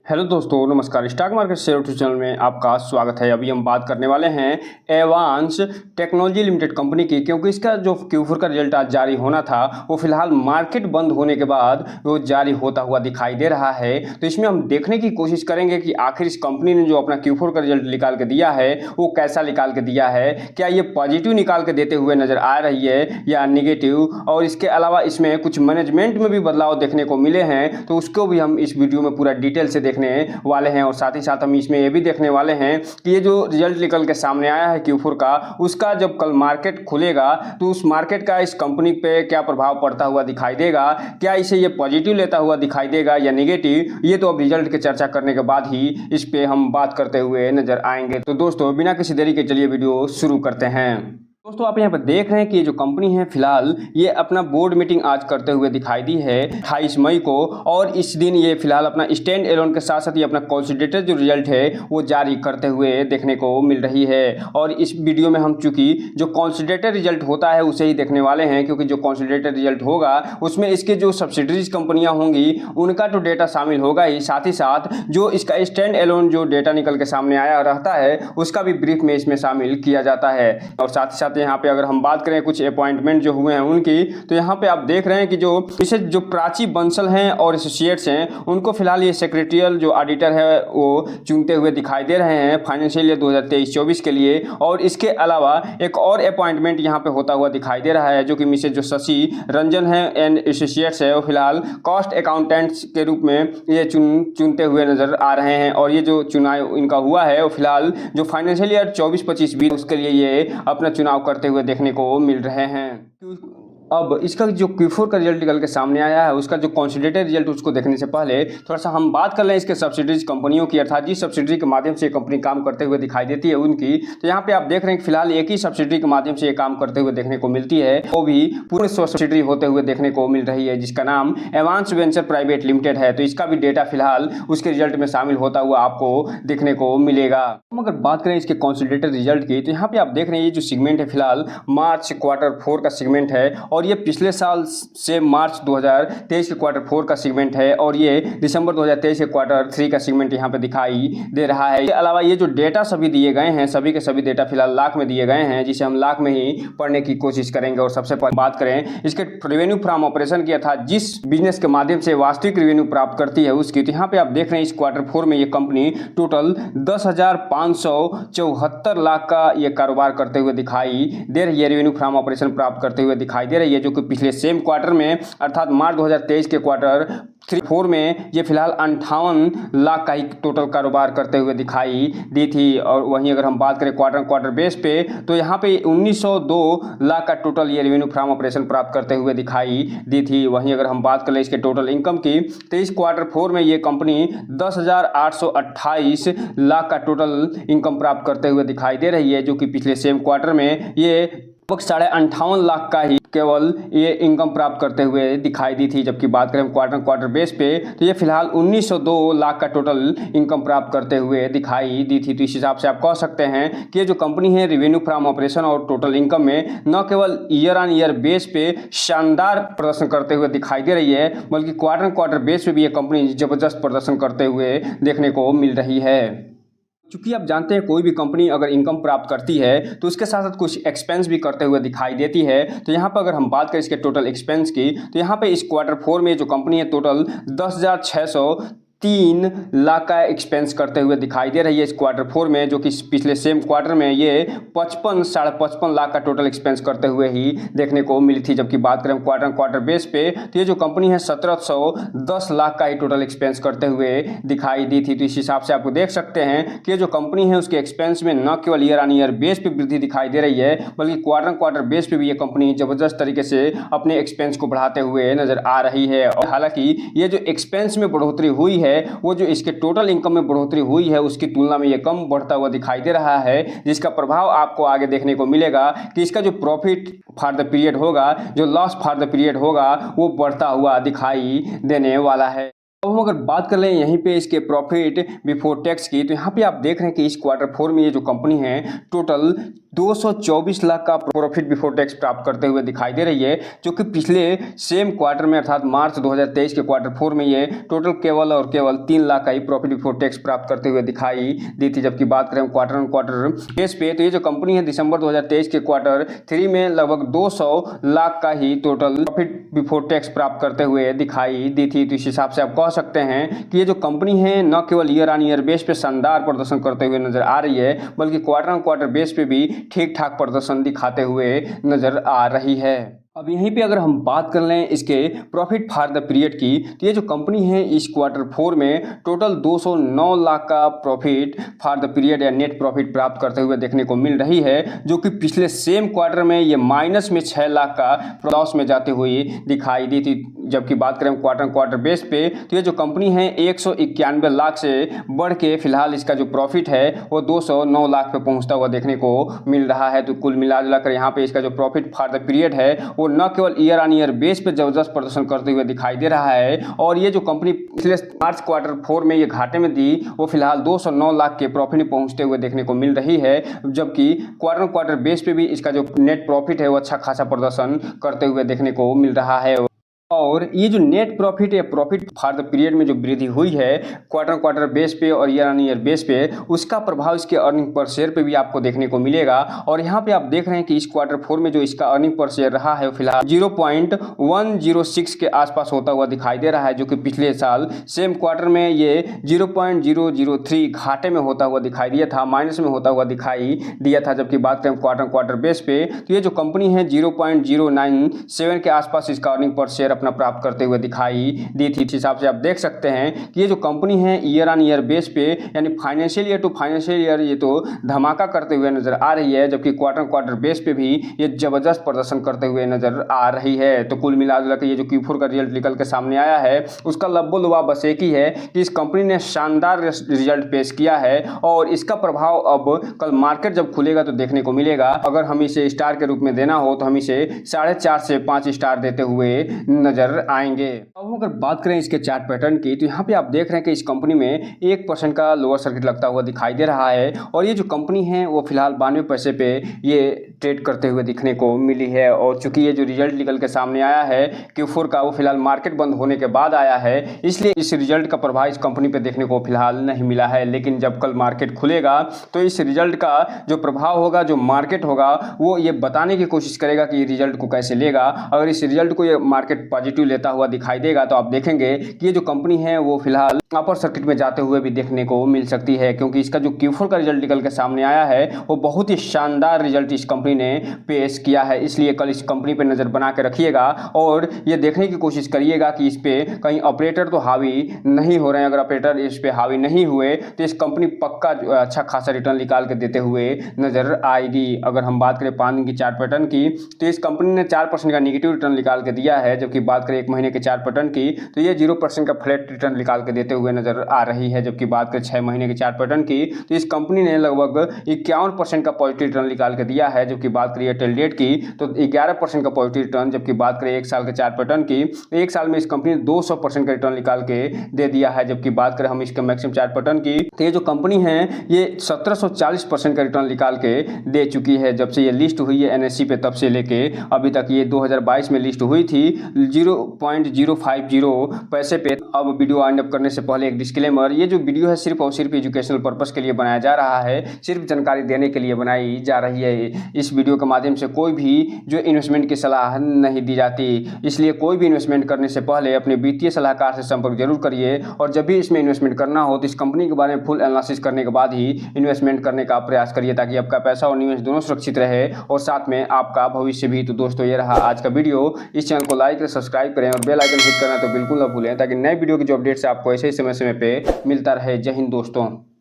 Hello दोस्तों, नमस्कार। Stock market share YouTube channel में आपका स्वागत है। अभी हम बात करने वाले हैं एडवांस टेक्नोलॉजी लिमिटेड कंपनी की, क्योंकि इसका जो Q4 का रिजल्ट आज जारी होना था वो फिलहाल मार्केट बंद होने के बाद वो जारी होता हुआ दिखाई दे रहा है। तो इसमें हम देखने की कोशिश करेंगे कि आखिर इस कंपनी ने जो अपना Q4 का रिजल्ट निकाल के दिया है वो कैसा निकाल के दिया है, क्या ये पॉजिटिव निकाल के देते हुए नजर आ रही है या निगेटिव, और इसके अलावा इसमें कुछ मैनेजमेंट में भी बदलाव देखने को मिले हैं, तो उसको भी हम इस वीडियो में पूरा डिटेल से देखने वाले हैं। और साथ ही साथ हम इसमें यह भी देखने वाले हैं कि ये जो रिजल्ट निकल के सामने आया है Q4 का, उसका जब कल मार्केट खुलेगा तो उस मार्केट का इस कंपनी पे क्या प्रभाव पड़ता हुआ दिखाई देगा, क्या इसे ये पॉजिटिव लेता हुआ दिखाई देगा या नेगेटिव, ये तो अब रिजल्ट की चर्चा करने के बाद ही इस पे हम बात करते हुए नजर आएंगे। तो दोस्तों, बिना किसी देरी के चलिए वीडियो शुरू करते हैं। दोस्तों, आप यहाँ पर देख रहे हैं कि ये जो कंपनी है फिलहाल ये अपना बोर्ड मीटिंग आज करते हुए दिखाई दी है 28 मई को, और इस दिन ये फिलहाल अपना स्टैंड एलोन के साथ साथ ये अपना कंसोलिडेटेड जो रिजल्ट है वो जारी करते हुए देखने को मिल रही है। और इस वीडियो में हम चूंकि जो कंसोलिडेटेड रिजल्ट होता है उसे ही देखने वाले हैं, क्योंकि जो कंसोलिडेटेड रिजल्ट होगा उसमें इसके जो सब्सिडरीज कंपनियां होंगी उनका तो डेटा शामिल होगा ही, साथ ही साथ जो इसका स्टैंड एलोन जो डेटा निकल के सामने आया रहता है उसका भी ब्रीफ में इसमें शामिल किया जाता है। और साथ ही साथ यहाँ पे अगर हम बात करें कुछ अपॉइंटमेंट जो हुए हैं उनकी, तो यहाँ पे आप देख रहे हैं कि जो इसे जो प्राची बंसल हैं और एसोसिएट्स हैं उनको फिलहाल ये सेक्रेटरियल जो ऑडिटर है वो चुनते हुए दिखाई दे रहे हैं फाइनेंशियल ईयर 2023-24 के लिए। और इसके अलावा एक और अपॉइंटमेंट यहाँ पे होता हुआ दिखाई दे रहा है, जो कि मिसेज जो शशि रंजन है एंड एसोसिएट्स है, वो फिलहाल कॉस्ट अकाउंटेंट्स के रूप में ये चुनते हुए नजर आ रहे हैं। और ये जो चुनाव इनका हुआ है वो फिलहाल जो फाइनेंशियल ईयर 24-25 उसके लिए ये अपना चुनाव करते हुए देखने को मिल रहे हैं। अब इसका जो Q4 का रिजल्ट निकल के सामने आया है उसका जो कंसोलिडेटेड रिजल्ट उसको देखने से पहले थोड़ा सा हम बात कर लें इसके सब्सिडीज कंपनियों की, अर्थात जिस सब्सिडरी के माध्यम से कंपनी काम करते हुए दिखाई देती है उनकी। तो यहाँ पे आप देख रहे हैं कि फिलहाल एक ही सब्सिडरी के माध्यम से ये काम करते हुए देखने को मिलती है, वो भी पूर्ण सब्सिडरी होते हुए देखने को मिल रही है, जिसका नाम एडवांस वेंचर प्राइवेट लिमिटेड है। तो इसका भी डेटा फिलहाल उसके रिजल्ट में शामिल होता हुआ आपको देखने को मिलेगा। हम अगर बात करें इसके कंसोलिडेटेड रिजल्ट की, तो यहाँ पे आप देख रहे हैं ये जो सेगमेंट है फिलहाल मार्च Q4 का सेगमेंट है, और ये पिछले साल से मार्च 2023 के Q4 का सेगमेंट है, और ये दिसंबर 2023 के Q3 का सेगमेंट यहाँ पे दिखाई दे रहा है। इसके अलावा ये जो डेटा सभी दिए गए हैं, सभी के सभी डेटा फिलहाल लाख में दिए गए हैं, जिसे हम लाख में ही पढ़ने की कोशिश करेंगे। और सबसे पहले बात करें इसके रेवेन्यू फ्रॉम ऑपरेशन की, अर्थात जिस बिजनेस के माध्यम से वास्तविक रेवेन्यू प्राप्त करती है उसकी। तो यहाँ पे आप देख रहे हैं इस Q4 में ये कंपनी टोटल 10,574 लाख का ये कारोबार करते हुए दिखाई दे रही है, रेवेन्यू फ्रॉम ऑपरेशन प्राप्त करते हुए दिखाई दे रही है, जो कि पिछले सेम क्वार्टर में अर्थात मार्च 2023 के Q4 में ये फिलहाल 58 लाख का ही टोटल कारोबार करते हुए दिखाई दी थी। और वहीं अगर हम बात करें क्वार्टर बेस पे, तो यहाँ पे 1902 लाख का टोटल ये रेवेन्यू फ्रॉम ऑपरेशन प्राप्त करते हुए दिखाई दी थी। वहीं अगर हम बात करें इसके टोटल इनकम की, तो इस Q4 में ये कंपनी 10,828 लाख का टोटल इनकम प्राप्त करते हुए दिखाई दे रही है, जो कि पिछले सेम क्वार्टर में ये 58.5 लाख का ही केवल ये इनकम प्राप्त करते हुए दिखाई दी थी। जबकि बात करें क्वार्टर बेस पे, तो ये फिलहाल 1902 लाख का टोटल इनकम प्राप्त करते हुए दिखाई दी थी। तो इस हिसाब से आप कह सकते हैं कि ये जो कंपनी है रेवेन्यू फ्रॉम ऑपरेशन और टोटल इनकम में न केवल ईयर ऑन ईयर बेस पे शानदार प्रदर्शन करते हुए दिखाई दे रही है, बल्कि क्वार्टर बेस पे भी ये कंपनी जबरदस्त प्रदर्शन करते हुए देखने को मिल रही है। क्योंकि आप जानते हैं कोई भी कंपनी अगर इनकम प्राप्त करती है तो उसके साथ साथ कुछ एक्सपेंस भी करते हुए दिखाई देती है। तो यहाँ पर अगर हम बात करें इसके टोटल एक्सपेंस की, तो यहाँ पे इस Q4 में जो कंपनी है टोटल 10,603 लाख का एक्सपेंस करते हुए दिखाई दे रही है इस Q4 में, जो कि पिछले सेम क्वार्टर में ये 55 लाख का टोटल एक्सपेंस करते हुए ही देखने को मिली थी। जबकि बात करें क्वार्टर बेस पे, तो ये जो कंपनी है 1710 लाख का ही टोटल एक्सपेंस करते हुए दिखाई दी थी। तो इस हिसाब से आपको देख सकते हैं कि ये जो कंपनी है उसके एक्सपेंस में न केवल ईयर ऑन ईयर बेस पे वृद्धि दिखाई दे रही है, बल्कि क्वार्टर बेस पे भी ये कंपनी जबरदस्त तरीके से अपने एक्सपेंस को बढ़ाते हुए नजर आ रही है। और हालांकि ये जो एक्सपेंस में बढ़ोतरी हुई है वो जो इसके टोटल इनकम में बढ़ोतरी हुई है उसकी तुलना में ये कम बढ़ता हुआ दिखाई दे रहा है, जिसका प्रभाव आपको आगे देखने को मिलेगा कि इसका जो प्रॉफिट फॉर द पीरियड होगा, जो लॉस फॉर द पीरियड होगा, वो बढ़ता हुआ दिखाई देने वाला है। अब हम अगर बात कर लें यहीं पे इसके प्रॉफिट बिफोर टैक्स की, तो यहाँ पे आप देख रहे हैं कि इस Q4 में ये जो कंपनी है टोटल 224 लाख का प्रॉफिट बिफोर टैक्स प्राप्त करते हुए दिखाई दे रही है, जो कि पिछले सेम क्वार्टर में अर्थात मार्च 2023 के क्वार्टर 4 में ये टोटल केवल और केवल 3 लाख का ही प्रॉफिट बिफोर टैक्स प्राप्त करते हुए दिखाई दी थी। जबकि बात करें क्वार्टर ऑन क्वार्टर बेस पे, तो ये जो कंपनी है दिसंबर 2023 के क्वार्टर 3 में लगभग 200 लाख का ही टोटल प्रॉफिट बिफोर टैक्स प्राप्त करते हुए दिखाई दी थी। तो इस हिसाब से आप कह सकते हैं कि ये जो कंपनी है न केवल ईयर ऑन ईयर बेस पे शानदार प्रदर्शन करते हुए नजर आ रही है, बल्कि क्वार्टर ऑन क्वार्टर बेस पे भी ठीक ठाक प्रदर्शन दिखाते हुए नजर आ रही है। अब यहीं पे अगर हम बात कर लें इसके प्रॉफिट फॉर द पीरियड की, तो ये जो कंपनी है इस क्वार्टर 4 में टोटल 209 लाख का प्रॉफिट फॉर द पीरियड या नेट प्रॉफिट प्राप्त करते हुए देखने को मिल रही है, जो कि पिछले सेम क्वार्टर में ये माइनस में 6 लाख का लॉस में जाते हुए दिखाई दी थी। जबकि बात करें क्वार्टर बेस पे, तो ये जो कंपनी है 191 लाख से बढ़ के फिलहाल इसका जो प्रॉफिट है वो 209 लाख पे पहुंचता हुआ देखने को मिल रहा है। तो कुल मिलाजुलाकर यहाँ पे इसका जो प्रॉफिट फॉर द पीरियड है वो न केवल ईयर ऑन ईयर बेस पे जबरदस्त प्रदर्शन करते हुए दिखाई दे रहा है, और ये जो कंपनी पिछले मार्च क्वार्टर 4 में ये घाटे में थी वो फिलहाल 209 लाख के प्रॉफिट में पहुंचते हुए देखने को मिल रही है। जबकि क्वार्टर बेस पे भी इसका जो नेट प्रॉफिट है वो अच्छा खासा प्रदर्शन करते हुए देखने को मिल रहा है। और ये जो नेट प्रॉफिट या प्रॉफिट फॉर द पीरियड में जो वृद्धि हुई है क्वार्टर बेस पे और ईयर ऑन ईयर बेस पे, उसका प्रभाव इसके अर्निंग पर शेयर पे भी आपको देखने को मिलेगा। और यहाँ पे आप देख रहे हैं कि इस क्वार्टर 4 में जो इसका अर्निंग पर शेयर रहा है फिलहाल 0.106 के आसपास होता हुआ दिखाई दे रहा है, जो कि पिछले साल सेम क्वार्टर में ये 0.003 घाटे में होता हुआ दिखाई दिया था, माइनस में होता हुआ दिखाई दिया था। जबकि बात करें क्वार्टर बेस पे, तो ये जो कंपनी है 0.097 के आसपास इसका अर्निंग पर शेयर अपना प्राप्त करते हुए दिखाई दी थी। इस हिसाब से आप देख सकते हैं कि ये जो कंपनी है ईयर ऑन ईयर बेस पे यानी financial year to financial year ये तो धमाका करते हुए नजर आ रही है, जबकि क्वार्टर बेस पे भी ये जबरदस्त प्रदर्शन करते हुए नजर आ रही है। तो कुल मिलाजुला के ये जो Q4 का रिजल्ट निकल के सामने आया है उसका लब्बो-लुबाब बस एक ही है कि इस कंपनी ने शानदार रिजल्ट पेश किया है, और इसका प्रभाव अब कल मार्केट जब खुलेगा तो देखने को मिलेगा। अगर हम इसे स्टार के रूप में देना हो तो हम इसे 4.5 से 5 स्टार देते हुए नजर आएंगे। अब हम अगर बात करें इसके चार्ट पैटर्न की, तो यहाँ पे आप देख रहे हैं कि इस कंपनी में 1% का लोअर सर्किट लगता हुआ दिखाई दे रहा है, और ये जो कंपनी है वो फिलहाल 92 पैसे पे ये ट्रेड करते हुए दिखने को मिली है। और चूंकि ये जो रिजल्ट निकल के सामने आया है Q4 का, वो फिलहाल मार्केट बंद होने के बाद आया है, इसलिए इस रिजल्ट का प्रभाव इस कंपनी पे देखने को फिलहाल नहीं मिला है। लेकिन जब कल मार्केट खुलेगा तो इस रिजल्ट का जो प्रभाव होगा, जो मार्केट होगा वो ये बताने की कोशिश करेगा कि रिजल्ट को कैसे लेगा। अगर इस रिजल्ट को ये मार्केट पॉजिटिव लेता हुआ दिखाई देगा तो आप देखेंगे कि ये जो कंपनी है वो फिलहाल अपर सर्किट में जाते हुए भी देखने को मिल सकती है, क्योंकि इसका जो Q4 का रिजल्ट निकल के सामने आया है वो बहुत ही शानदार रिजल्ट इस कंपनी ने पेश किया है। इसलिए कल इस कंपनी पे नज़र बना के रखिएगा और ये देखने की कोशिश करिएगा कि इस पे कहीं ऑपरेटर तो हावी नहीं हो रहे हैं। अगर ऑपरेटर इस पे हावी नहीं हुए तो इस कंपनी पक्का अच्छा खासा रिटर्न निकाल के देते हुए नजर आएगी। अगर हम बात करें 5 दिन की चार्ट पैटर्न की, तो इस कंपनी ने 4% का निगेटिव रिटर्न निकाल के दिया है। जबकि बात करें 1 महीने के चार्ट पैटर्न की, तो ये 0% का फ्लैट रिटर्न निकाल के देते हुए नजर आ रही है। जबकि बात करें 6 महीने के चार्ट पैटर्न की, तो इस कंपनी ने लगभग 51% का पॉजिटिव रिटर्न निकाल के दिया है। जबकि बात करें एयरटेल डेट की तो 11% का पॉजिटिव रिटर्न। जबकि बात करें 1 साल के चार्ट पैटर्न की, तो 1 साल में इस कंपनी ने 200% का रिटर्न निकाल के दे दिया है। जबकि बात करें हम इसके मैक्सिमम चार्ट पैटर्न की, तो ये जो कंपनी है ये 1740% का रिटर्न निकाल के दे चुकी है। जब से ये लिस्ट हुई है NSE पे तब से लेके अभी तक, ये 2022 में लिस्ट हुई थी 0.050 पैसे पे। अब वीडियो एंड अप करने से पहले एक डिस्क्लेमर, ये जो वीडियो है सिर्फ और सिर्फ एजुकेशनल पर्पस के लिए बनाया जा रहा है, सिर्फ जानकारी देने के लिए बनाई जा रही है। इस वीडियो के माध्यम से कोई भी जो इन्वेस्टमेंट की सलाह नहीं दी जाती, इसलिए कोई भी इन्वेस्टमेंट करने से पहले अपने वित्तीय सलाहकार से संपर्क जरूर करिए। और जब भी इसमें इन्वेस्टमेंट करना हो तो इस कंपनी के बारे में फुल एनालिसिस करने के बाद ही इन्वेस्टमेंट करने का प्रयास करिए, ताकि आपका पैसा और निवेश दोनों सुरक्षित रहे और साथ में आपका भविष्य भी। तो दोस्तों ये रहा आज का वीडियो। इस चैनल को लाइक सब्सक्राइब करें और बेल आइकन हिट करना तो बिल्कुल ना भूलें, ताकि नए वीडियो की जो अपडेट्स आपको ऐसे ही समय पे मिलता रहे। जय हिंद दोस्तों।